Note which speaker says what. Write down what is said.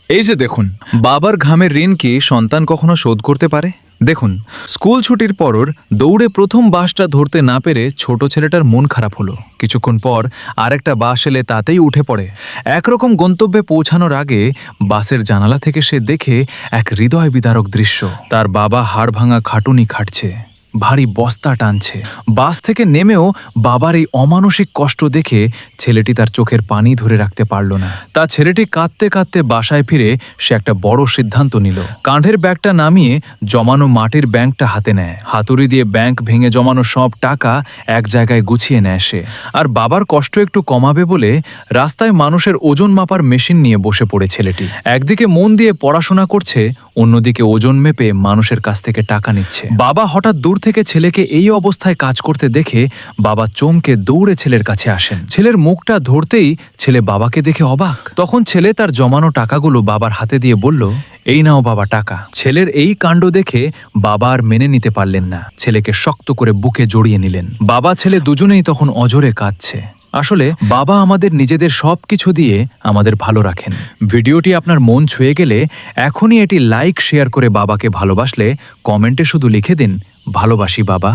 Speaker 1: এই যে দেখুন, বাবার ঘামের ঋণ কি সন্তান কখনো শোধ করতে পারে? দেখুন, স্কুল ছুটির পর দৌড়ে প্রথম বাসটা ধরতে না পেরে ছোট ছেলেটার মন খারাপ হলো। কিছুক্ষণ পর আরেকটা বাস এলে তাতেই উঠে পড়ে। একরকম গন্তব্যে পৌঁছানোর আগে বাসের জানালা থেকে সে দেখে এক হৃদয় বিদারক দৃশ্য। তার বাবা হাড় ভাঙা খাটুনি খাটছে, ভারী বস্তা টানছে। বাস থেকে নেমেও বাবার এই অমানসিক কষ্ট দেখে ছেলেটি তার চোখের পানি ধরে রাখতে পারল না। তা ছেলেটি কাঁদতে কাঁদতে বাসায় ফিরে সে একটা বড় সিদ্ধান্ত নিল। কাঁধের ব্যাগটা নামিয়ে জমানো মাটির ব্যাংকটা হাতে নেয়। হাতুড়ি দিয়ে ব্যাংক ভেঙে জমানো সব টাকা এক জায়গায় গুছিয়ে নেয় সে। আর বাবার কষ্ট একটু কমাবে বলে রাস্তায় মানুষের ওজন মাপার মেশিন নিয়ে বসে পড়ে ছেলেটি। একদিকে মন দিয়ে পড়াশোনা করছে, অন্যদিকে ওজন মেপে মানুষের কাছ থেকে টাকা নিচ্ছে। বাবা হঠাৎ দূর থেকে ছেলেকে এই অবস্থায় কাজ করতে দেখে বাবা চমকে দৌড়ে ছেলের কাছে আসেন। ছেলের মুখটা ধরতেই ছেলে বাবাকে দেখে অবাক। তখন ছেলে তার জমানো টাকাগুলো বাবার হাতে দিয়ে বলল, এই নাও বাবা টাকা। ছেলের এই কাণ্ড দেখে বাবা আর মেনে নিতে পারলেন না। ছেলেকে শক্ত করে বুকে জড়িয়ে নিলেন। বাবা ছেলে দুজনেই তখন অঝরে কাঁদছে। আসলে বাবা আমাদের নিজেদের সবকিছু দিয়ে আমাদের ভালো রাখেন। ভিডিওটি আপনার মন ছুঁয়ে গেলে এখনই এটি লাইক শেয়ার করে বাবাকে ভালোবাসলে কমেন্টে শুধু লিখে দিন, ভালোবাসি বাবা।